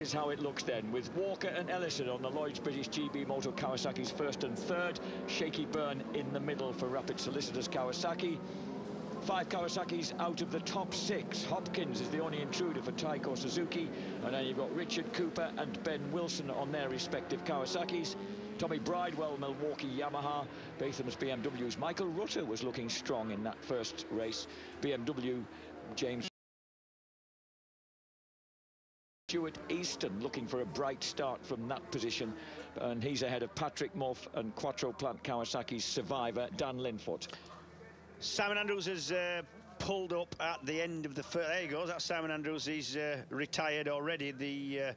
Is how it looks then, with Walker and Ellison on the Lloyd's British GB Motor Kawasaki's first and third. Shaky Byrne in the middle for Rapid Solicitors Kawasaki. 5 Kawasaki's out of the top 6. Hopkins is the only intruder for Taiko Suzuki. And then you've got Richard Cooper and Ben Wilson on their respective Kawasaki's. Tommy Bridewell, Milwaukee Yamaha. Batham's BMW's. Michael Rutter was looking strong in that first race. BMW, James Stuart Easton looking for a bright start from that position, and he's ahead of Patrick Muff and Quattro Plant Kawasaki's survivor Dan Linfoot. Simon Andrews has pulled up at the end of the first. There he goes. That's Simon Andrews. He's retired already. The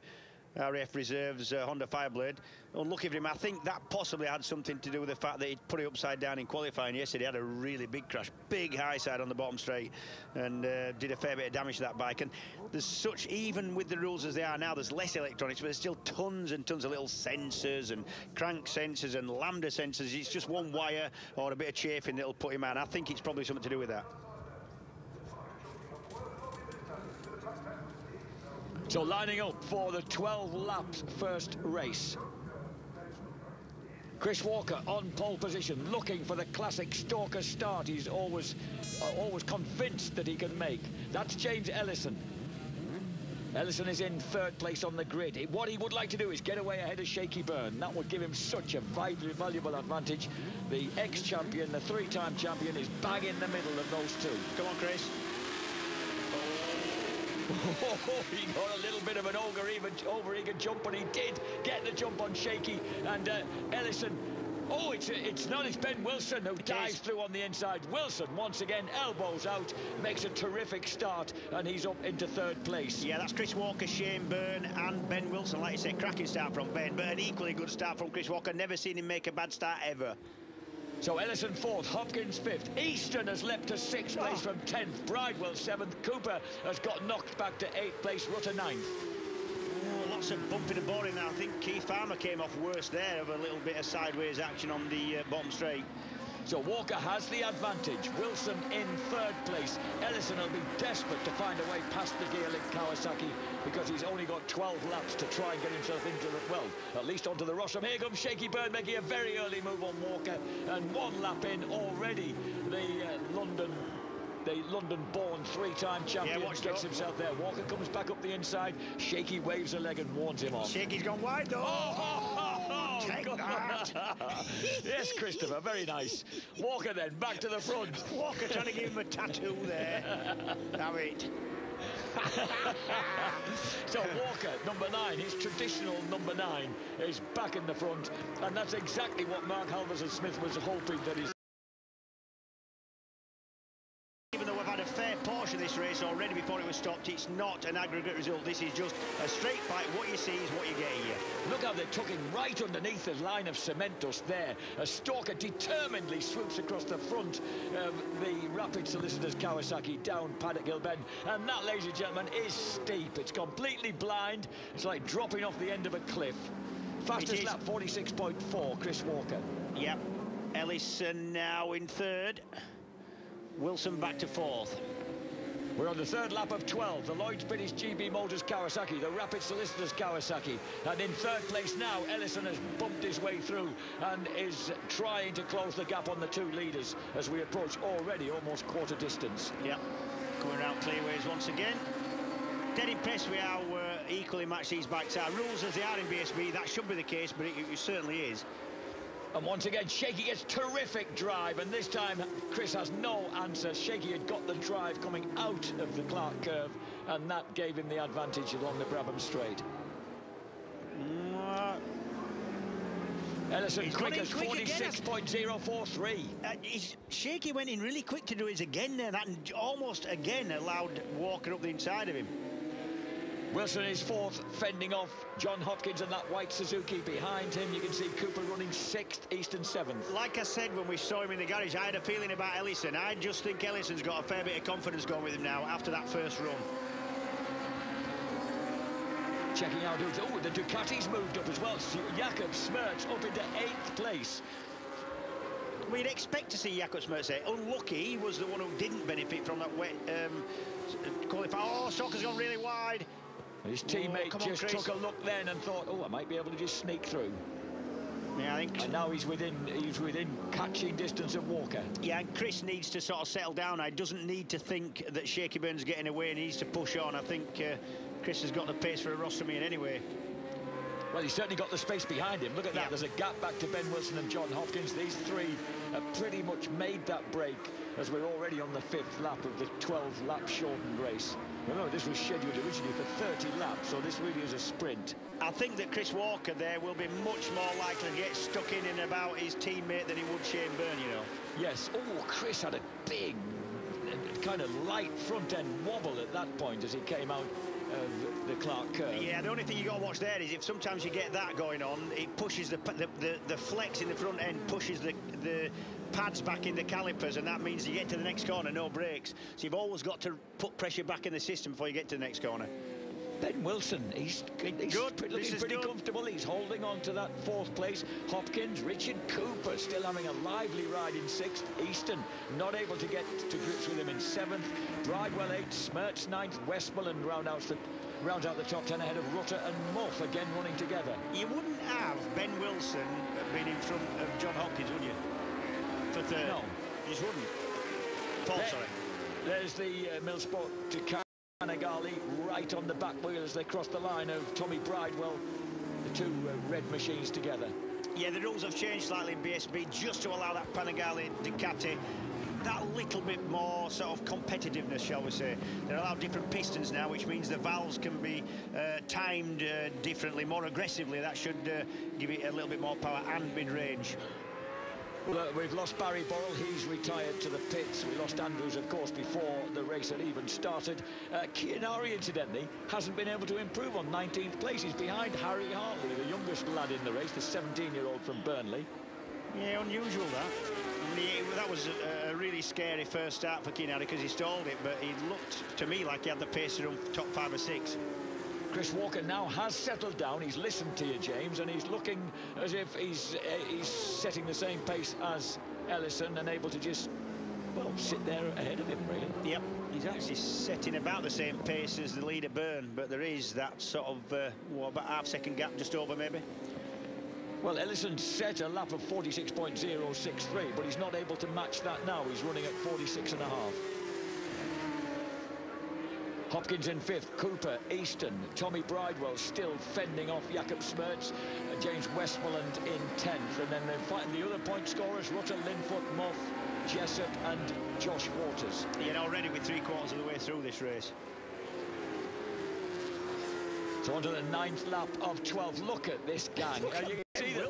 RAF Reserves Honda Fireblade. Unlucky for him. I think that possibly had something to do with the fact that he put it upside down in qualifying yesterday. He had a really big crash, big high side on the bottom straight, and did a fair bit of damage to that bike. And there's such, even with the rules as they are now, there's less electronics, but there's still tons and tons of little sensors and crank sensors and lambda sensors. It's just one wire or a bit of chafing that'll put him out. I think it's probably something to do with that. So lining up for the 12 laps first race. Chris Walker on pole position, looking for the classic stalker start he's always convinced that he can make. That's James Ellison. Ellison is in third place on the grid. What he would like to do is get away ahead of Shaky Byrne. That would give him such a valuable advantage. The ex-champion, the 3-time champion, is bang in the middle of those two. Come on, Chris. He got a little bit of an over-eager jump, but he did get the jump on Shaky. And Ellison, it's not, it's Ben Wilson who dives through on the inside. Wilson, once again, elbows out, makes a terrific start, and he's up into third place. Yeah, that's Chris Walker, Shane Byrne, and Ben Wilson. Like you said, cracking start from Ben, but an equally good start from Chris Walker. Never seen him make a bad start ever. So Ellison 4th, Hopkins 5th, Easton has leapt to 6th place from 10th, Bridewell 7th, Cooper has got knocked back to 8th place, Rutter 9th. Oh, lots of bumping and boring now. I think Keith Farmer came off worse there, of a little bit of sideways action on the bottom straight. So Walker has the advantage. Wilson in third place. Ellison will be desperate to find a way past the gear-link Kawasaki, because he's only got 12 laps to try and get himself into the, well, at least onto the rostrum. Here comes Shaky Byrne making a very early move on Walker, and 1 lap in already. The London-born 3-time champion gets himself there. Walker comes back up the inside. Shaky waves a leg and warns him off. Shaky's gone wide though. Take that. Yes, Christopher, very nice. Walker then back to the front. Walker trying to give him a tattoo there. Damn it. So Walker, number 9, his traditional number 9, is back in the front, and that's exactly what Mark Halverson-Smith was hoping that he's. Even though we've had a fair portion of this race already before it was stopped, it's not an aggregate result. This is just a straight fight. What you see is what you get here. Look how they took him right underneath the line of cement dust there. A stalker determinedly swoops across the front of the Rapid Solicitors Kawasaki down Paddock Hill Bend. And that, ladies and gentlemen, is steep. It's completely blind. It's like dropping off the end of a cliff. Fastest lap, 46.4, Chris Walker. Yep. Ellison now in third. Wilson back to 4th. We're on the third lap of 12, the Lloyd's British GB Motors Kawasaki, the Rapid Solicitors Kawasaki. And in third place now, Ellison has bumped his way through and is trying to close the gap on the 2 leaders as we approach already almost quarter distance. Yeah, coming around clearways once again. Dead impressed with how equally matched these bikes are. Rules as they are in BSB, that should be the case, but it certainly is. And once again, Shaky gets terrific drive, and this time Chris has no answer. Shaky had got the drive coming out of the Clark curve, and that gave him the advantage along the Brabham Straight. Ellison quick as 46.043. Shaky went in really quick to do his again there. That almost again allowed Walker up the inside of him. Wilson is 4th, fending off John Hopkins and that white Suzuki behind him. You can see Cooper running 6th, Easton 7th. Like I said when we saw him in the garage, I had a feeling about Ellison. I just think Ellison's got a fair bit of confidence going with him now after that first run. Checking out who's... Oh, the Ducati's moved up as well. Jakob Smerts up into 8th place. We'd expect to see Jakob Smerts there. Unlucky, he was the one who didn't benefit from that wet qualify. Oh, Stalker's gone really wide. His teammate just took a look then and thought, oh, I might be able to just sneak through. Yeah, I think. And now he's within catching distance of Walker. Yeah, and Chris needs to sort of settle down. He doesn't need to think that Shaky Byrne's getting away and he needs to push on. I think Chris has got the pace for a Rostamine anyway. Well, he's certainly got the space behind him. Look at that. Yeah. There's a gap back to Ben Wilson and John Hopkins. These three have pretty much made that break as we're already on the 5th lap of the 12-lap shortened race. Remember, this was scheduled originally for 30 laps, so this really is a sprint. I think that Chris Walker there will be much more likely to get stuck in and about his teammate than he would Shane Byrne, you know. Yes. Oh, Chris had a big, kind of light front-end wobble at that point as he came out of the Clark curve. Yeah, the only thing you got to watch there is if sometimes you get that going on, it pushes the flex in the front end, pushes the pads back in the calipers, and that means you get to the next corner, no brakes. So you've always got to put pressure back in the system before you get to the next corner. Ben Wilson, he's good. Looking pretty comfortable. He's holding on to that 4th place. Hopkins, Richard Cooper still having a lively ride in 6th. Easton not able to get to grips with him in 7th. Bridewell 8th, Smertz 9th. Westmoreland rounds out the top 10 ahead of Rutter and Muff again running together. You wouldn't have Ben Wilson been in front of John Hopkins, would you? For 3rd? No. You just wouldn't. Paul, sorry. There's the Millsport to Panigale right on the back wheel as they cross the line of Tommy Bridewell, the two red machines together. Yeah, the rules have changed slightly in BSB just to allow that Panigale Ducati that little bit more sort of competitiveness, shall we say. They allow different pistons now, which means the valves can be timed differently, more aggressively. That should give it a little bit more power and mid-range. We've lost Barry Burrell, he's retired to the pits. We lost Andrews, of course, before the race had even started. Chianari, incidentally, hasn't been able to improve on 19th place. He's behind Harry Hartley, the youngest lad in the race, the 17-year-old from Burnley. Yeah, unusual that. I mean, that was a really scary first start for Chianari because he stalled it, but he looked to me like he had the pace to run top 5 or 6. Chris Walker now has settled down. He's listened to you, James, and he's looking as if he's setting the same pace as Ellison and able to just, well, sit there ahead of him, really. Yep, he's actually setting about the same pace as the leader Byrne, but there is that sort of, about half-second gap, just over, maybe. Well, Ellison set a lap of 46.063, but he's not able to match that now. He's running at 46.5. Hopkins in 5th, Cooper, Easton, Tommy Bridewell still fending off Jakob Smertz, James Westmoreland in 10th, and then they're fighting the other point scorers, Rutter, Linfoot, Moff, Jessup and Josh Waters. Yeah, already with 3/4 of the way through this race. So on to the 9th lap of 12. Look at this gang. You can see that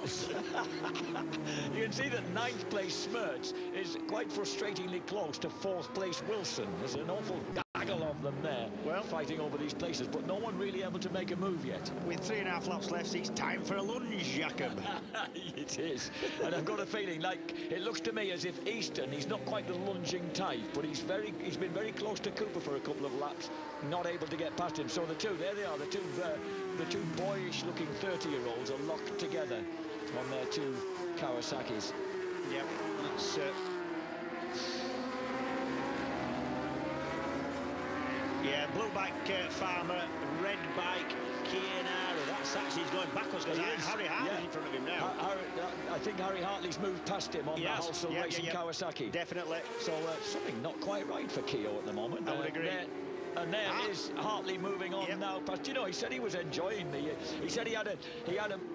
you can see that 9th place Smertz is quite frustratingly close to 4th place Wilson. There's an awful gaggle of them there, well, fighting over these places, but no one really able to make a move yet. With 3.5 laps left, it's time for a lunge, Jakob. It is. And I've got a feeling, like, it looks to me as if Easton, he's not quite the lunging type, but he's been very close to Cooper for a couple of laps, not able to get past him. So the two, there they are, the two boyish-looking 30-year-olds are locked together on their two Kawasaki's. Yep, that's... Yeah, blue bike Farmer, red bike Chianari. That's actually, he's going backwards because Harry Hartley's in front of him now. I think Harry Hartley's moved past him on the Halsall Racing Kawasaki. Definitely. So something not quite right for Keo at the moment. I would agree. And there is Hartley moving on now past. You know, he said he was enjoying the. He said he had a.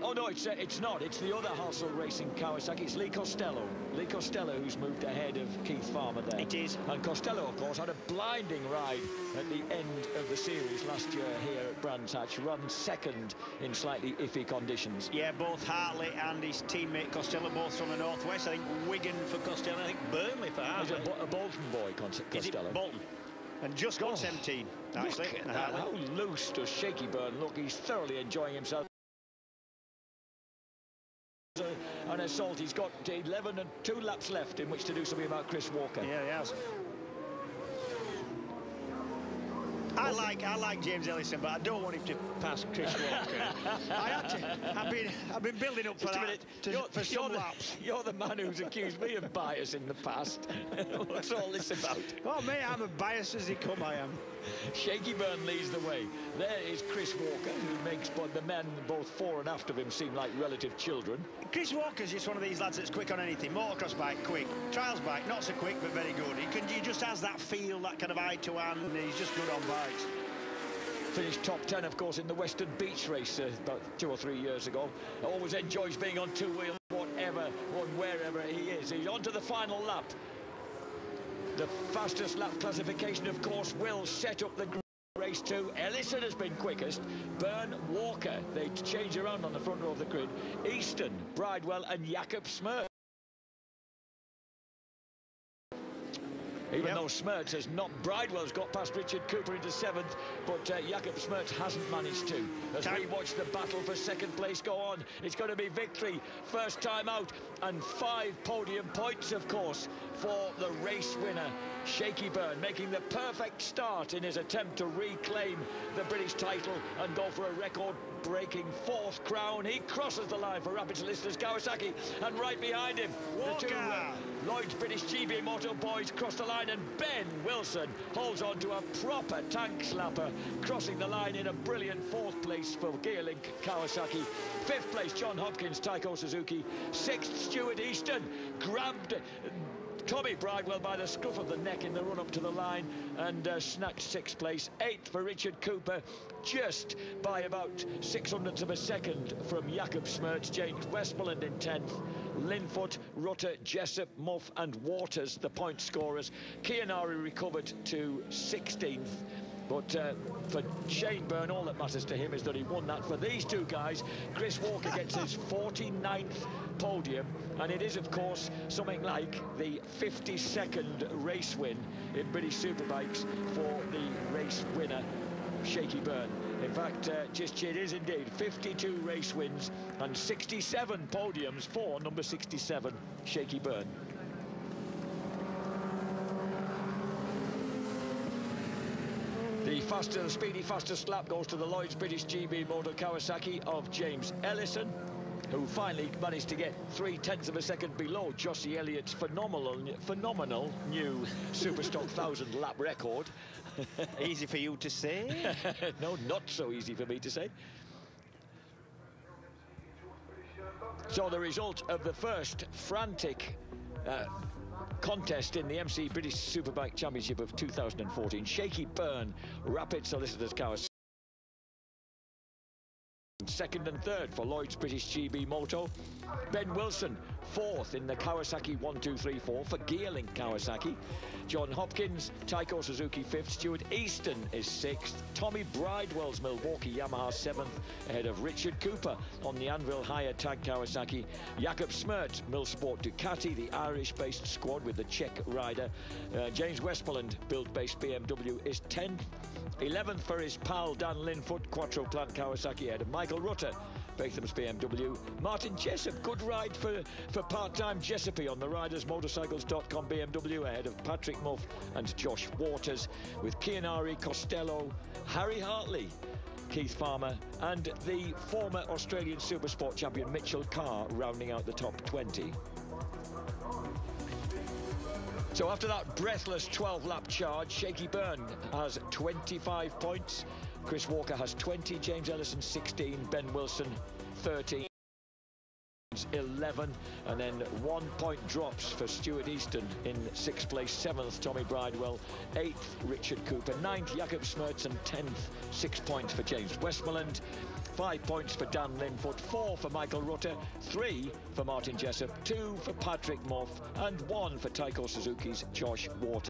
Oh no, it's not. It's the other Halsall Racing Kawasaki. It's Lee Costello. Lee Costello who's moved ahead of Keith Farmer there. It is. And Costello, of course, had a blinding ride at the end of the series last year here at Brands Hatch. Run 2nd in slightly iffy conditions. Yeah, both Hartley and his teammate Costello both from the northwest. I think Wigan for Costello. I think Burnley for Hartley. He's a Bolton boy, Costello. Is it Bolton? And just got 17, actually. Look at that. How loose does Shaky Byrne look? He's thoroughly enjoying himself. An assault. He's got 11 and 2 laps left in which to do something about Chris Walker. Yeah, he has. I like James Ellison, but I don't want him to pass Chris Walker. I've been building up for that for some laps. You're the man who's accused me of bias in the past. What's all this about? Oh, mate, I'm as biased as they come, I am. Shaky Byrne leads the way. There is Chris Walker, who makes the men both fore and after him seem like relative children. Chris Walker's just one of these lads that's quick on anything. Motocross bike, quick. Trials bike, not so quick, but very good. He just has that feel, that kind of eye to hand, and he's just good on bikes. Finished top 10, of course, in the Western Beach race about 2 or 3 years ago. Always enjoys being on two wheels, whatever, or wherever he is. He's on to the final lap. The fastest lap classification, of course, will set up the race two. Ellison has been quickest. Byrne, Walker, they change around on the front row of the grid. Easton, Bridewell and Jakob Smerts. Even though Smerts has not, Bridewell's got past Richard Cooper into 7th, but Jakob Smerts hasn't managed to. As we watch the battle for second place go on, it's going to be victory, first time out, and 5 podium points, of course, for the race winner, Shaky Byrne, making the perfect start in his attempt to reclaim the British title and go for a record-breaking 4th crown. He crosses the line for Rapid Solicitors Kawasaki, and right behind him, Walker. The 2 Lloyd's British GB Moto boys cross the line, and Ben Wilson holds on to a proper tank slapper, crossing the line in a brilliant 4th place for Gearlink Kawasaki. 5th place, John Hopkins, Taiko Suzuki. 6th, Stuart Easton grabbed Tommy Bridewell by the scruff of the neck in the run-up to the line and snatched 6th place. 8th for Richard Cooper, just by about 600ths of a second from Jakob Smerts. James Westmoreland in 10th. Linfoot, Rutter, Jessup, Muff and Waters, the point scorers. Kianari recovered to 16th. But for Shane Byrne, all that matters to him is that he won that. For these two guys, Chris Walker gets his 49th podium, and it is, of course, something like the 52nd race win in British Superbikes for the race winner, Shaky Byrne. In fact, it is indeed 52 race wins and 67 podiums for number 67, Shaky Byrne. The speedy fastest lap goes to the Lloyd's British GB Moto Kawasaki of James Ellison, who finally managed to get 0.3 of a second below Jossie Elliott's phenomenal new Superstock 1000 lap record. Easy for you to say? No, not so easy for me to say. So the result of the first frantic contest in the MC British Superbike Championship of 2014. Shaky Byrne, Rapid Solicitors Kawasaki. 2nd and 3rd for Lloyd's British GB Moto. Ben Wilson 4th in the Kawasaki 1-2-3-4 for Gearlink Kawasaki. John Hopkins, Taiko Suzuki 5th. Stuart Easton is 6th. Tommy Bridewell's Milwaukee Yamaha 7th, ahead of Richard Cooper on the Anvil Higher Tag Kawasaki. Jakob Smerts, Millsport Ducati, the Irish-based squad with the Czech rider. James Westmoreland, build-based BMW, is 10th. 11th for his pal Dan Linfoot, Quattro Plant Kawasaki, ahead of Michael Rutter, Batham's BMW. Martin Jessup, good ride for part-time Jessupi on the ridersmotorcycles.com BMW, ahead of Patrick Muff and Josh Waters, with Kianari, Costello, Harry Hartley, Keith Farmer and the former Australian Supersport champion Mitchell Carr rounding out the top 20. So after that breathless 12-lap charge, Shaky Byrne has 25 points. Chris Walker has 20, James Ellison 16, Ben Wilson 13, 11, and then 1 point drops for Stuart Easton in 6th place, 7th Tommy Bridewell, 8th Richard Cooper, 9th Jakob Smerts and 10th, 6 points for James Westmoreland. 5 points for Dan Linfoot, 4 for Michael Rutter, 3 for Martin Jessup, 2 for Patrick Muff, and 1 for Taiko Suzuki's Josh Waters.